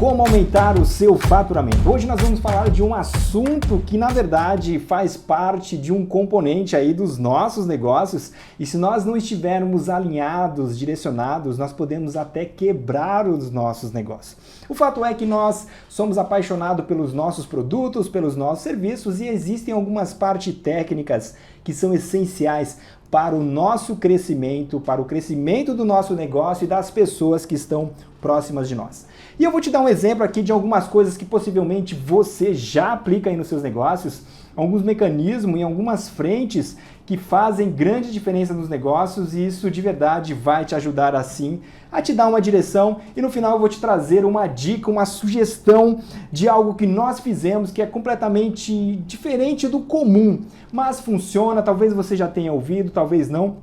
como aumentar o seu faturamento. Hoje nós vamos falar de um assunto que na verdade faz parte de um componente aí dos nossos negócios e se nós não estivermos alinhados, direcionados, nós podemos até quebrar os nossos negócios. O fato é que nós somos apaixonados pelos nossos produtos, pelos nossos serviços e existem algumas partes técnicas que são essenciais para o nosso crescimento, para o crescimento do nosso negócio e das pessoas que estão próximas de nós. E eu vou te dar um exemplo aqui de algumas coisas que possivelmente você já aplica aí nos seus negócios, alguns mecanismos em algumas frentes que fazem grande diferença nos negócios e isso de verdade vai te ajudar assim a te dar uma direção e no final eu vou te trazer uma dica, uma sugestão de algo que nós fizemos que é completamente diferente do comum, mas funciona, talvez você já tenha ouvido, talvez não.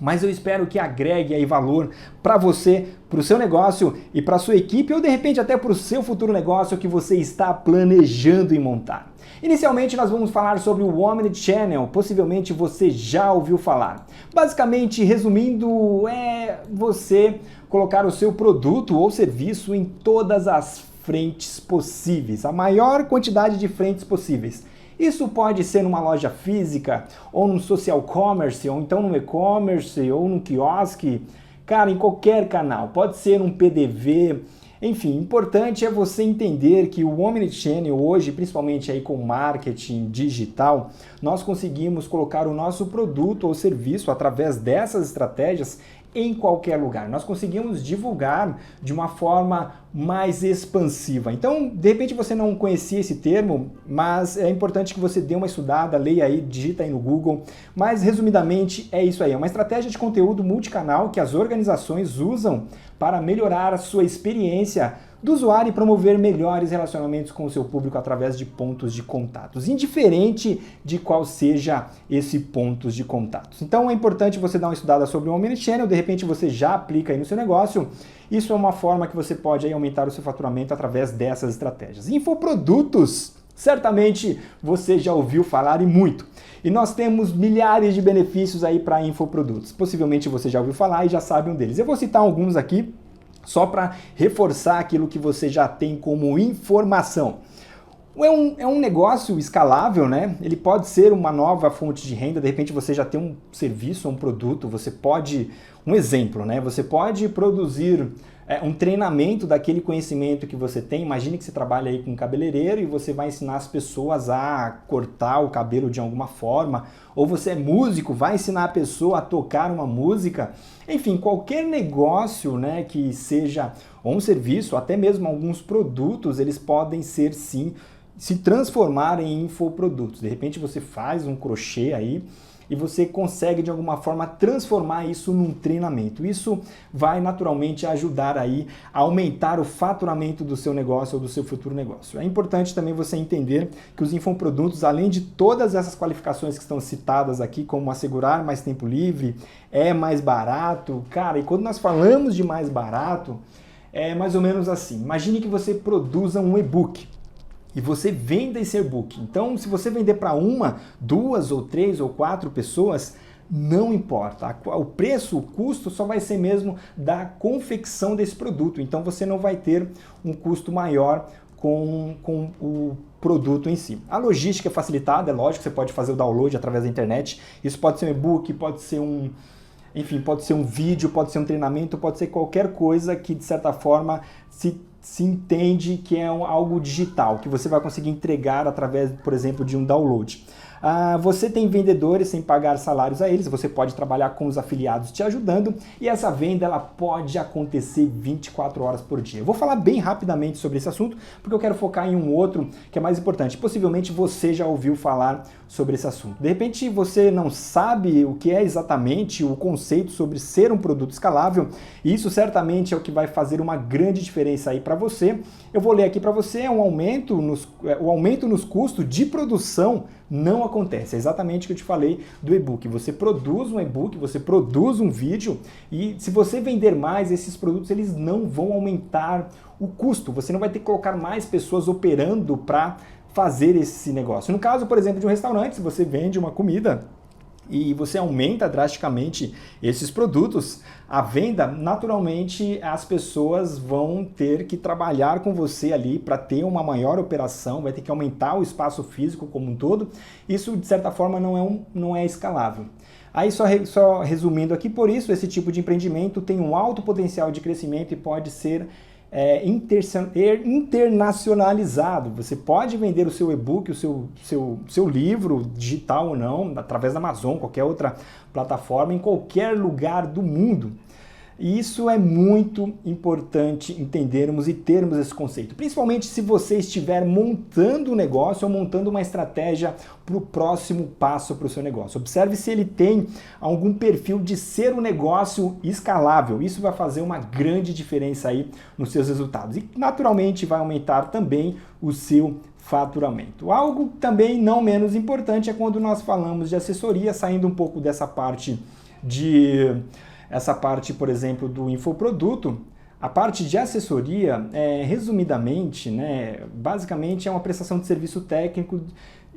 Mas eu espero que agregue aí valor para você, para o seu negócio e para a sua equipe ou de repente até para o seu futuro negócio que você está planejando em montar. Inicialmente nós vamos falar sobre o Omnichannel, possivelmente você já ouviu falar. Basicamente, resumindo, é você colocar o seu produto ou serviço em todas as frentes possíveis, a maior quantidade de frentes possíveis. Isso pode ser numa loja física, ou num social commerce, ou então no e-commerce, ou num quiosque, cara, em qualquer canal. Pode ser um PDV, enfim, importante é você entender que o Omnichannel hoje, principalmente aí com marketing digital, nós conseguimos colocar o nosso produto ou serviço através dessas estratégias em qualquer lugar. Nós conseguimos divulgar de uma forma mais expansiva. Então, de repente você não conhecia esse termo, mas é importante que você dê uma estudada, leia aí, digita aí no Google. Mas, resumidamente, é isso aí. É uma estratégia de conteúdo multicanal que as organizações usam para melhorar a sua experiência do usuário e promover melhores relacionamentos com o seu público através de pontos de contatos, indiferente de qual seja esse pontos de contatos. Então é importante você dar uma estudada sobre o Omnichannel, de repente você já aplica aí no seu negócio. Isso é uma forma que você pode aí aumentar o seu faturamento através dessas estratégias. Infoprodutos, certamente você já ouviu falar e muito. E nós temos milhares de benefícios aí para infoprodutos. Possivelmente você já ouviu falar e já sabe um deles. Eu vou citar alguns aqui, só para reforçar aquilo que você já tem como informação. É um negócio escalável, né? Ele pode ser uma nova fonte de renda, de repente você já tem um serviço ou um produto, você pode, um exemplo, né? Você pode produzir um treinamento daquele conhecimento que você tem. Imagine que você trabalha aí com um cabeleireiro e você vai ensinar as pessoas a cortar o cabelo de alguma forma, ou você é músico, vai ensinar a pessoa a tocar uma música. Enfim, qualquer negócio, né, que seja ou um serviço, até mesmo alguns produtos, eles podem ser sim, se transformar em infoprodutos. De repente você faz um crochê aí e você consegue de alguma forma transformar isso num treinamento. Isso vai naturalmente ajudar aí a aumentar o faturamento do seu negócio ou do seu futuro negócio. É importante também você entender que os infoprodutos, além de todas essas qualificações que estão citadas aqui, como assegurar mais tempo livre, é mais barato, cara, e quando nós falamos de mais barato, é mais ou menos assim. Imagine que você produza um e-book e você venda esse e-book. Então, se você vender para uma, duas ou três ou quatro pessoas, não importa. O preço, o custo só vai ser mesmo da confecção desse produto. Então, você não vai ter um custo maior com o produto em si. A logística é facilitada, é lógico, você pode fazer o download através da internet. Isso pode ser um e-book, pode ser enfim, pode ser um vídeo, pode ser um treinamento, pode ser qualquer coisa que, de certa forma, se entende que é algo digital, que você vai conseguir entregar através, por exemplo, de um download. Você tem vendedores sem pagar salários a eles, você pode trabalhar com os afiliados te ajudando e essa venda ela pode acontecer 24 horas por dia. Eu vou falar bem rapidamente sobre esse assunto porque eu quero focar em um outro que é mais importante. Possivelmente você já ouviu falar sobre esse assunto. De repente você não sabe o que é exatamente o conceito sobre ser um produto escalável e isso certamente é o que vai fazer uma grande diferença aí para você. Eu vou ler aqui para você, o aumento nos custos de produção não acontece. É exatamente o que eu te falei do e-book. Você produz um e-book, você produz um vídeo e se você vender mais, esses produtos eles não vão aumentar o custo. Você não vai ter que colocar mais pessoas operando para fazer esse negócio. No caso, por exemplo, de um restaurante, se você vende uma comida, e você aumenta drasticamente esses produtos, a venda, naturalmente as pessoas vão ter que trabalhar com você ali para ter uma maior operação, vai ter que aumentar o espaço físico como um todo. Isso, de certa forma, não é escalável. Aí, só resumindo aqui, por isso, esse tipo de empreendimento tem um alto potencial de crescimento e pode ser internacionalizado. Você pode vender o seu e-book, o seu livro, digital ou não, através da Amazon, qualquer outra plataforma, em qualquer lugar do mundo. E isso é muito importante entendermos e termos esse conceito, principalmente se você estiver montando um negócio ou montando uma estratégia para o próximo passo para o seu negócio. Observe se ele tem algum perfil de ser um negócio escalável. Isso vai fazer uma grande diferença aí nos seus resultados e naturalmente vai aumentar também o seu faturamento. Algo também não menos importante é quando nós falamos de assessoria, saindo um pouco dessa parte por exemplo, do infoproduto. A parte de assessoria, resumidamente, basicamente é uma prestação de serviço técnico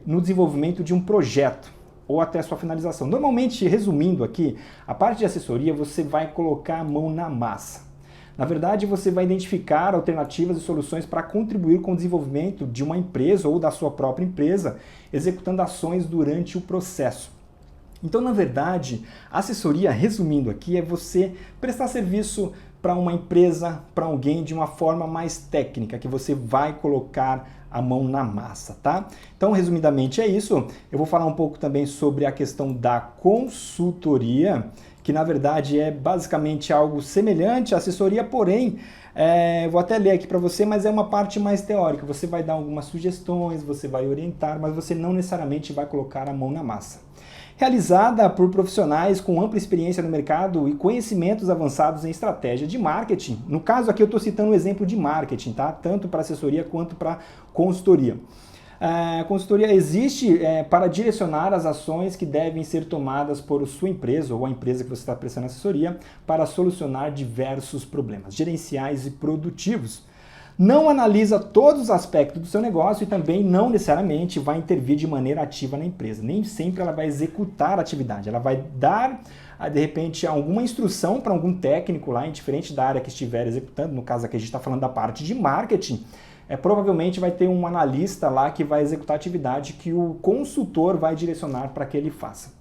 no desenvolvimento de um projeto ou até sua finalização. Normalmente, resumindo aqui, a parte de assessoria você vai colocar a mão na massa. Na verdade, você vai identificar alternativas e soluções para contribuir com o desenvolvimento de uma empresa ou da sua própria empresa, executando ações durante o processo. Então, na verdade, a assessoria, resumindo aqui, é você prestar serviço para uma empresa, para alguém de uma forma mais técnica, que você vai colocar a mão na massa, tá? Então, resumidamente é isso. Eu vou falar um pouco também sobre a questão da consultoria, que na verdade é basicamente algo semelhante à assessoria, porém, vou até ler aqui para você, mas é uma parte mais teórica. Você vai dar algumas sugestões, você vai orientar, mas você não necessariamente vai colocar a mão na massa. Realizada por profissionais com ampla experiência no mercado e conhecimentos avançados em estratégia de marketing. No caso aqui eu estou citando um exemplo de marketing, tá? Tanto para assessoria quanto para consultoria. A consultoria existe para direcionar as ações que devem ser tomadas por sua empresa ou a empresa que você está prestando assessoria para solucionar diversos problemas gerenciais e produtivos. Não analisa todos os aspectos do seu negócio e também não necessariamente vai intervir de maneira ativa na empresa. Nem sempre ela vai executar a atividade, ela vai dar, de repente, alguma instrução para algum técnico lá, indiferente da área que estiver executando. No caso aqui a gente está falando da parte de marketing, provavelmente vai ter um analista lá que vai executar a atividade que o consultor vai direcionar para que ele faça.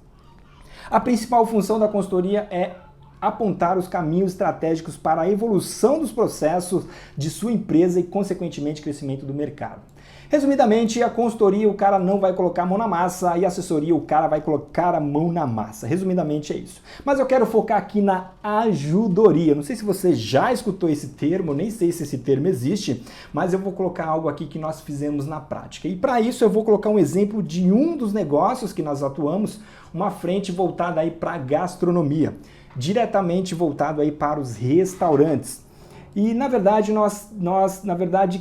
A principal função da consultoria é apontar os caminhos estratégicos para a evolução dos processos de sua empresa e, consequentemente, crescimento do mercado. Resumidamente, a consultoria o cara não vai colocar a mão na massa e a assessoria o cara vai colocar a mão na massa. Resumidamente é isso. Mas eu quero focar aqui na ajudoria. Não sei se você já escutou esse termo, nem sei se esse termo existe, mas eu vou colocar algo aqui que nós fizemos na prática. E para isso eu vou colocar um exemplo de um dos negócios que nós atuamos, uma frente voltada aí para a gastronomia, diretamente voltado aí para os restaurantes. E na verdade nós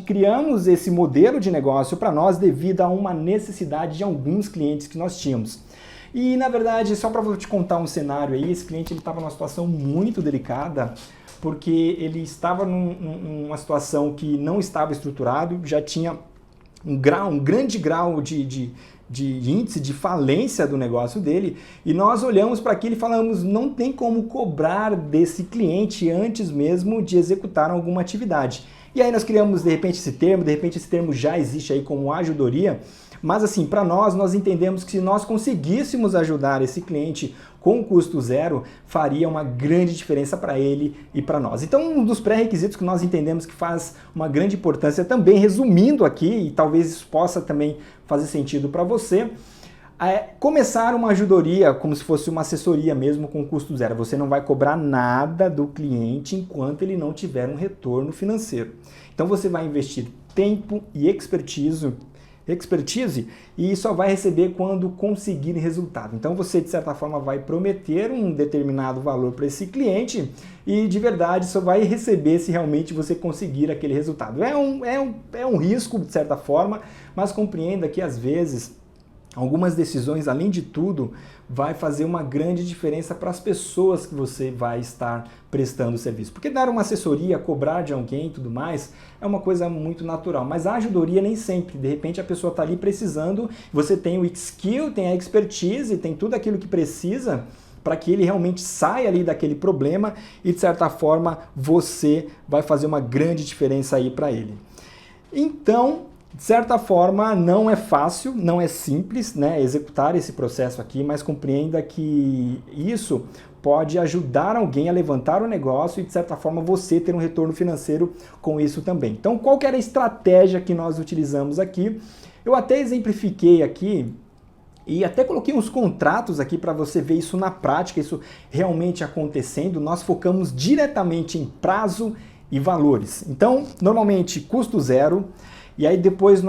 criamos esse modelo de negócio para nós devido a uma necessidade de alguns clientes que nós tínhamos. E na verdade, só para te contar um cenário aí, esse cliente estava numa situação muito delicada, porque ele estava numa situação que não estava estruturado, já tinha um grande grau de índice de falência do negócio dele, e nós olhamos para aquilo e falamos, não tem como cobrar desse cliente antes mesmo de executar alguma atividade. E aí nós criamos de repente esse termo já existe aí como ajudoria, mas assim, para nós entendemos que se nós conseguíssemos ajudar esse cliente com custo zero, faria uma grande diferença para ele e para nós. Então, um dos pré-requisitos que nós entendemos que faz uma grande importância, também resumindo aqui, e talvez isso possa também fazer sentido para você, é começar uma ajudoria como se fosse uma assessoria mesmo com custo zero. Você não vai cobrar nada do cliente enquanto ele não tiver um retorno financeiro. Então, você vai investir tempo e expertise e só vai receber quando conseguir resultado. Então você, de certa forma, vai prometer um determinado valor para esse cliente e de verdade só vai receber se realmente você conseguir aquele resultado. É um risco, de certa forma, mas compreenda que às vezes algumas decisões, além de tudo, vai fazer uma grande diferença para as pessoas que você vai estar prestando serviço. Porque dar uma assessoria, cobrar de alguém e tudo mais, é uma coisa muito natural. Mas a ajudoria nem sempre. De repente a pessoa está ali precisando, você tem o skill, tem a expertise, tem tudo aquilo que precisa para que ele realmente saia ali daquele problema e, de certa forma, você vai fazer uma grande diferença aí para ele. Então, de certa forma, não é fácil, não é simples, né, executar esse processo aqui, mas compreenda que isso pode ajudar alguém a levantar o negócio e, de certa forma, você ter um retorno financeiro com isso também. Então, qual que era a estratégia que nós utilizamos aqui? Eu até exemplifiquei aqui e até coloquei uns contratos aqui para você ver isso na prática, isso realmente acontecendo. Nós focamos diretamente em prazo e valores. Então, normalmente, custo zero. E aí depois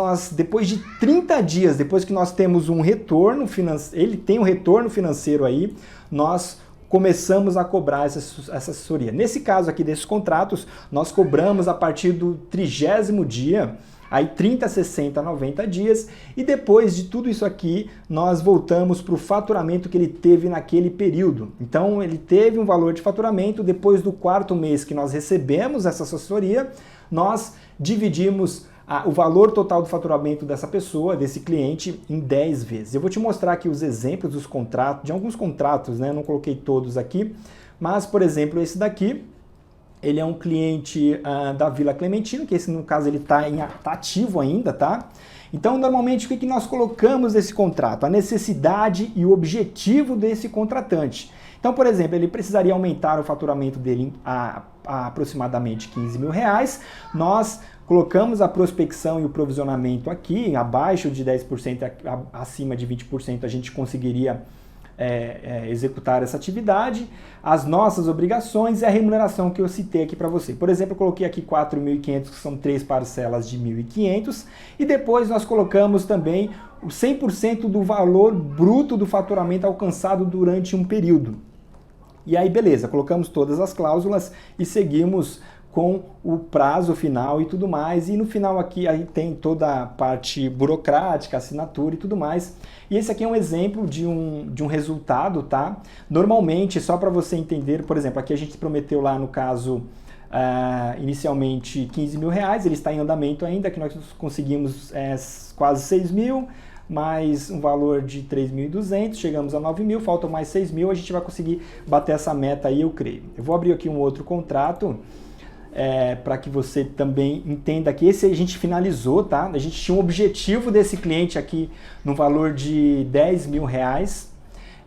de 30 dias, depois que nós temos um retorno financeiro, ele tem um retorno financeiro aí, nós começamos a cobrar essa assessoria. Nesse caso aqui desses contratos, nós cobramos a partir do 30º dia, aí 30, 60, 90 dias, e depois de tudo isso aqui, nós voltamos para o faturamento que ele teve naquele período. Então, ele teve um valor de faturamento, depois do 4º mês que nós recebemos essa assessoria, nós dividimos o valor total do faturamento dessa pessoa, desse cliente, em 10 vezes. Eu vou te mostrar aqui os exemplos dos contratos, de alguns contratos, né? Não coloquei todos aqui, mas, por exemplo, esse daqui, ele é um cliente da Vila Clementino, que esse, no caso, ele está ativo ainda, tá? Então, normalmente, o que nós colocamos nesse contrato? A necessidade e o objetivo desse contratante. Então, por exemplo, ele precisaria aumentar o faturamento dele a aproximadamente 15 mil reais. Nós colocamos a prospecção e o provisionamento aqui, abaixo de 10%, acima de 20%, a gente conseguiria executar essa atividade, as nossas obrigações e a remuneração que eu citei aqui para você. Por exemplo, eu coloquei aqui 4.500, que são 3 parcelas de 1.500, e depois nós colocamos também o 100% do valor bruto do faturamento alcançado durante um período. E aí, beleza, colocamos todas as cláusulas e seguimos com o prazo final e tudo mais. E no final aqui aí tem toda a parte burocrática, assinatura e tudo mais. E esse aqui é um exemplo de um resultado, tá? Normalmente, só para você entender, por exemplo, aqui a gente prometeu lá no caso inicialmente 15 mil reais, ele está em andamento ainda, que nós conseguimos quase 6 mil, mais um valor de 3.200, chegamos a 9 mil, faltam mais 6 mil, a gente vai conseguir bater essa meta aí, eu creio. Eu vou abrir aqui um outro contrato, para que você também entenda que esse a gente finalizou, tá? A gente tinha um objetivo desse cliente aqui no valor de 10 mil reais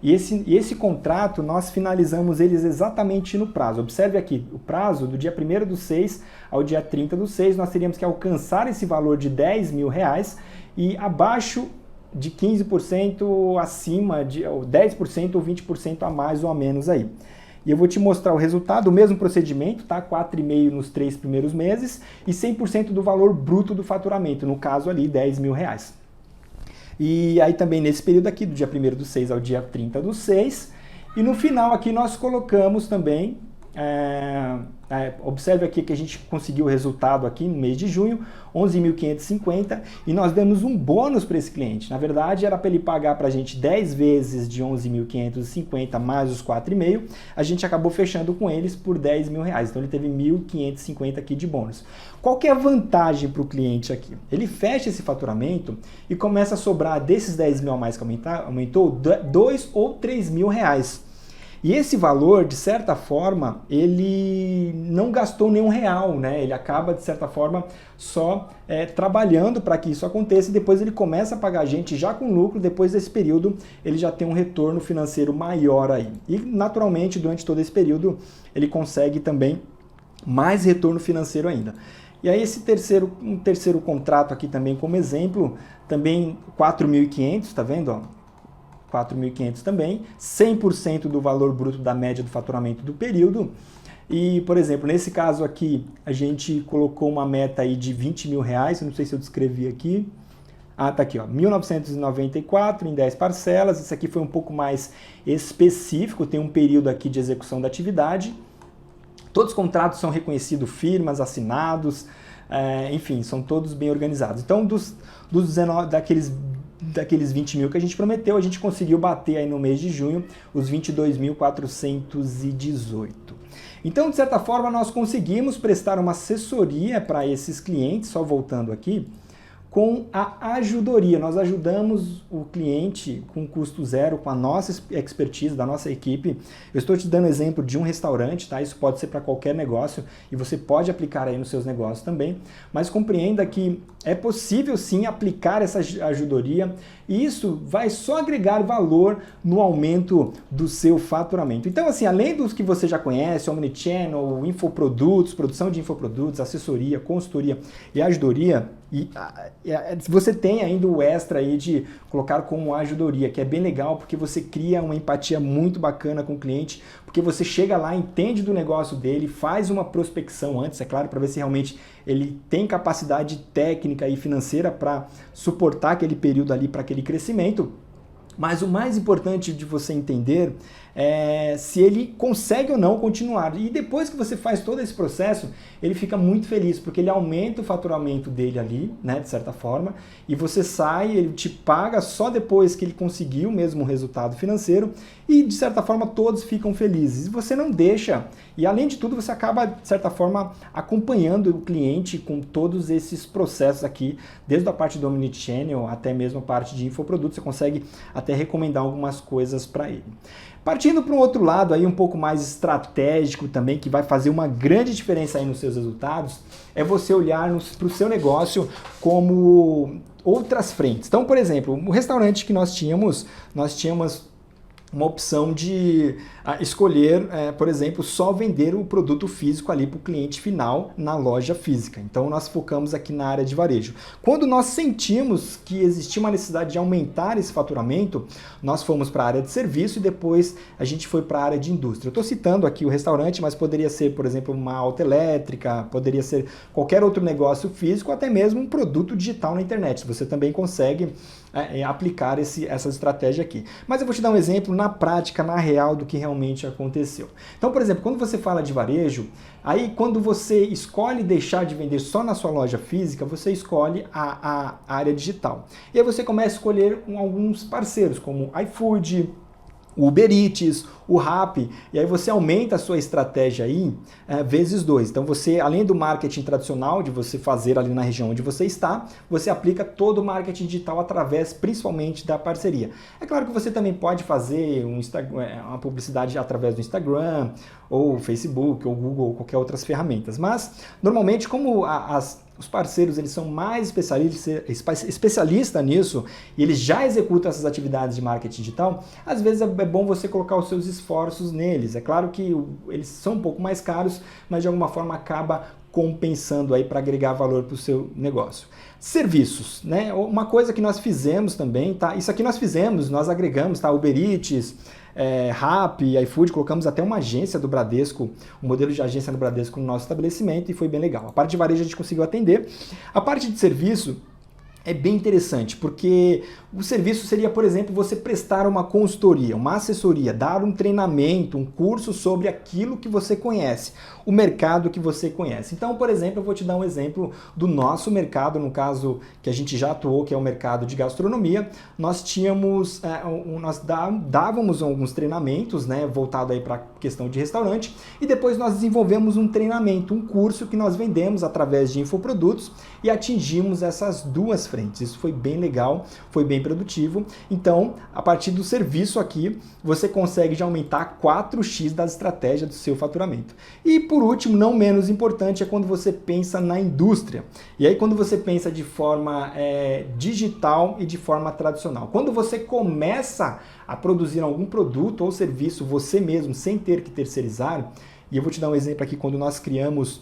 e esse contrato nós finalizamos eles exatamente no prazo. Observe aqui, o prazo do dia 1º/6 ao dia 30/6 nós teríamos que alcançar esse valor de 10 mil reais e abaixo de 15%, acima de 10% ou 20% a mais ou a menos aí. E eu vou te mostrar o resultado, o mesmo procedimento, tá? 4,5 nos 3 primeiros meses e 100% do valor bruto do faturamento, no caso ali 10 mil reais. E aí também nesse período aqui, do dia 1º/6 ao dia 30/6, e no final aqui nós colocamos também, observe aqui que a gente conseguiu o resultado aqui no mês de junho, 11.550, e nós demos um bônus para esse cliente. Na verdade, era para ele pagar para a gente 10 vezes de 11.550 mais os 4,5, a gente acabou fechando com eles por 10 mil reais, então ele teve 1.550 aqui de bônus. Qual que é a vantagem para o cliente aqui? Ele fecha esse faturamento e começa a sobrar desses 10 mil a mais que aumentou, 2 ou 3 mil reais. E esse valor, de certa forma, ele não gastou nenhum real, né? Ele acaba, de certa forma, só trabalhando para que isso aconteça e depois ele começa a pagar a gente já com lucro, depois desse período ele já tem um retorno financeiro maior aí. E, naturalmente, durante todo esse período, ele consegue também mais retorno financeiro ainda. E aí um terceiro contrato aqui também como exemplo, também 4.500, tá vendo, ó? 4.500 também, 100% do valor bruto da média do faturamento do período. E, por exemplo, nesse caso aqui, a gente colocou uma meta aí de 20 mil reais, eu não sei se eu descrevi aqui. Ah, tá aqui, ó, 1.994 em 10 parcelas, isso aqui foi um pouco mais específico, tem um período aqui de execução da atividade. Todos os contratos são reconhecidos, firmas, assinados, enfim, são todos bem organizados. Então, daqueles daqueles 20 mil que a gente prometeu, a gente conseguiu bater aí no mês de junho os 22.418. Então, de certa forma, nós conseguimos prestar uma assessoria para esses clientes, só voltando aqui, com a ajudoria. Nós ajudamos o cliente com custo zero, com a nossa expertise, da nossa equipe. Eu estou te dando exemplo de um restaurante, tá? Isso pode ser para qualquer negócio e você pode aplicar aí nos seus negócios também, mas compreenda que é possível sim aplicar essa ajudoria e isso vai só agregar valor no aumento do seu faturamento. Então, assim, além dos que você já conhece, Omnichannel, infoprodutos, produção de infoprodutos, assessoria, consultoria e ajudoria, você tem ainda o extra aí de colocar como ajudoria, que é bem legal porque você cria uma empatia muito bacana com o cliente, porque você chega lá, entende do negócio dele, faz uma prospecção antes, é claro, para ver se realmente ele tem capacidade técnica e financeira para suportar aquele período ali, para aquele crescimento. Mas o mais importante de você entender é se ele consegue ou não continuar. E depois que você faz todo esse processo, ele fica muito feliz, porque ele aumenta o faturamento dele ali, né, de certa forma, e você sai, ele te paga só depois que ele conseguiu mesmo o resultado financeiro, e de certa forma todos ficam felizes. E você não deixa, e além de tudo você acaba, de certa forma, acompanhando o cliente com todos esses processos aqui, desde a parte do Omnichannel até mesmo a parte de infoprodutos, você consegue até recomendar algumas coisas para ele. Partindo para um outro lado aí um pouco mais estratégico também, que vai fazer uma grande diferença aí nos seus resultados, é você olhar para o seu negócio como outras frentes. Então, por exemplo, o restaurante que nós tínhamos uma opção de escolher, por exemplo, só vender o produto físico ali para o cliente final na loja física. Então nós focamos aqui na área de varejo. Quando nós sentimos que existia uma necessidade de aumentar esse faturamento, nós fomos para a área de serviço e depois a gente foi para a área de indústria. Eu estou citando aqui o restaurante, mas poderia ser, por exemplo, uma autoelétrica, poderia ser qualquer outro negócio físico, até mesmo um produto digital na internet. Você também consegue aplicar essa estratégia aqui. Mas eu vou te dar um exemplo na prática, na real, do que realmente aconteceu. Então, por exemplo, quando você fala de varejo, aí quando você escolhe deixar de vender só na sua loja física, você escolhe a área digital. E aí você começa a escolher alguns parceiros, como iFood, o Uber Eats, o Rappi, e aí você aumenta a sua estratégia aí vezes 2. Então você, além do marketing tradicional de você fazer ali na região onde você está, você aplica todo o marketing digital através principalmente da parceria. É claro que você também pode fazer uma publicidade através do Instagram, ou Facebook, ou Google, ou qualquer outras ferramentas, mas normalmente como os parceiros eles são mais especialistas nisso e eles já executam essas atividades de marketing digital, às vezes é bom você colocar os seus esforços neles. É claro que eles são um pouco mais caros, mas de alguma forma acaba compensando aí para agregar valor para o seu negócio. Serviços, né? Uma coisa que nós fizemos também, tá? Isso aqui nós agregamos, tá? Uber Eats, Rappi, iFood, colocamos até uma agência do Bradesco, um modelo de agência do Bradesco no nosso estabelecimento e foi bem legal. A parte de varejo a gente conseguiu atender. A parte de serviço é bem interessante, porque o serviço seria, por exemplo, você prestar uma consultoria, uma assessoria, dar um treinamento, um curso sobre aquilo que você conhece, o mercado que você conhece. Então, por exemplo, eu vou te dar um exemplo do nosso mercado, no caso que a gente já atuou, que é o mercado de gastronomia. Nós dávamos alguns treinamentos, né, voltado aí para a questão de restaurante, e depois nós desenvolvemos um treinamento, um curso que nós vendemos através de infoprodutos e atingimos essas duas frentes. Isso foi bem legal, foi bem produtivo. Então, a partir do serviço aqui, você consegue já aumentar 4x da estratégia do seu faturamento. E por último, não menos importante, é quando você pensa na indústria. E aí quando você pensa de forma digital e de forma tradicional. Quando você começa a produzir algum produto ou serviço você mesmo, sem ter que terceirizar, e eu vou te dar um exemplo aqui, quando nós criamos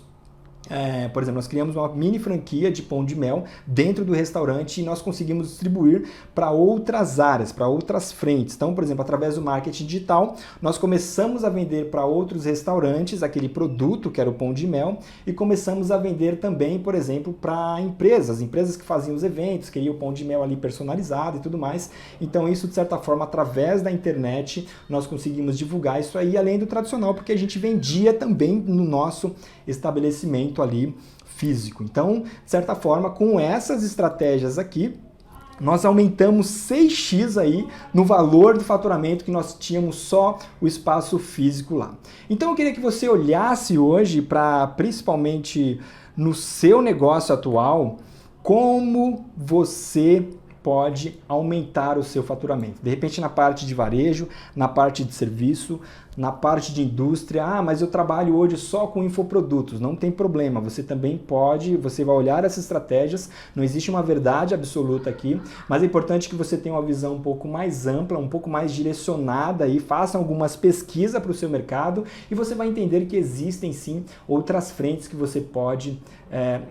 por exemplo, nós criamos uma mini franquia de pão de mel dentro do restaurante e nós conseguimos distribuir para outras áreas, para outras frentes. Então, por exemplo, através do marketing digital, nós começamos a vender para outros restaurantes aquele produto que era o pão de mel e começamos a vender também, por exemplo, para empresas que faziam os eventos, queriam o pão de mel ali personalizado e tudo mais. Então, isso, de certa forma, através da internet, nós conseguimos divulgar isso aí, além do tradicional, porque a gente vendia também no nosso estabelecimento ali físico. Então, de certa forma, com essas estratégias aqui, nós aumentamos 6x aí no valor do faturamento que nós tínhamos só o espaço físico lá. Então eu queria que você olhasse hoje para, principalmente no seu negócio atual, como você pode aumentar o seu faturamento. De repente na parte de varejo, na parte de serviço, na parte de indústria. Ah, mas eu trabalho hoje só com infoprodutos. Não tem problema, você também pode, você vai olhar essas estratégias, não existe uma verdade absoluta aqui, mas é importante que você tenha uma visão um pouco mais ampla, um pouco mais direcionada e faça algumas pesquisas para o seu mercado e você vai entender que existem sim outras frentes que você pode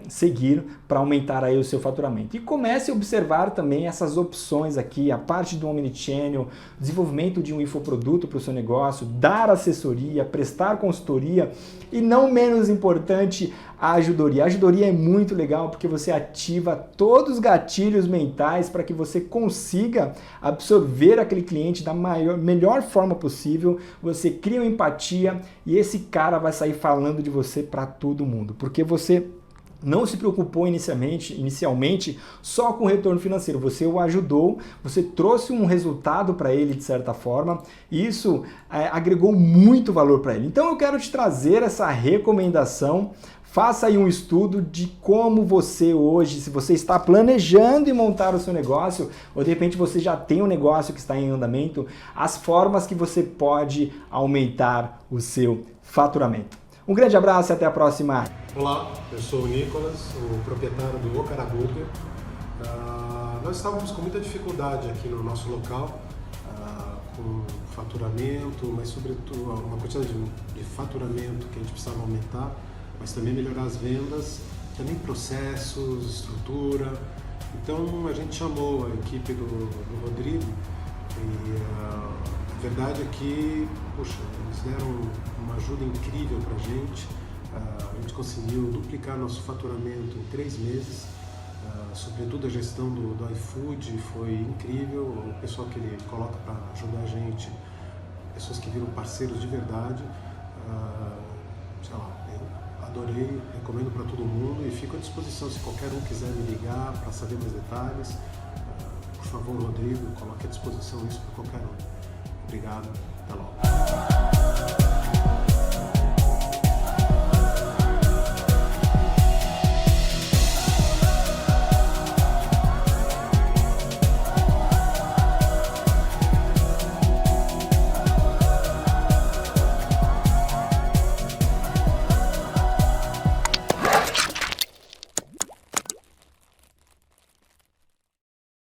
seguir para aumentar aí o seu faturamento. E comece a observar também essas opções aqui, a parte do Omnichannel, desenvolvimento de um infoproduto para o seu negócio, dar assessoria, prestar consultoria e, não menos importante, a ajudoria. A ajudoria é muito legal porque você ativa todos os gatilhos mentais para que você consiga absorver aquele cliente da melhor forma possível, você cria uma empatia e esse cara vai sair falando de você para todo mundo, porque você não se preocupou inicialmente só com o retorno financeiro, você o ajudou, você trouxe um resultado para ele de certa forma e isso agregou muito valor para ele. Então eu quero te trazer essa recomendação. Faça aí um estudo de como você hoje, se você está planejando em montar o seu negócio, ou de repente você já tem um negócio que está em andamento, as formas que você pode aumentar o seu faturamento. Um grande abraço e até a próxima. Olá, eu sou o Nicolas, o proprietário do Okara Burger. Nós estávamos com muita dificuldade aqui no nosso local, com faturamento, mas sobretudo uma quantidade de faturamento que a gente precisava aumentar, mas também melhorar as vendas, também processos, estrutura. Então a gente chamou a equipe do Rodrigo e a verdade é que, poxa, eles deram uma ajuda incrível para a gente conseguiu duplicar nosso faturamento em 3 meses, sobretudo a gestão do iFood foi incrível, o pessoal que ele coloca para ajudar a gente, pessoas que viram parceiros de verdade, sei lá, eu adorei, recomendo para todo mundo e fico à disposição se qualquer um quiser me ligar para saber mais detalhes, por favor, Rodrigo, coloque à disposição isso para qualquer um. Obrigado, até logo.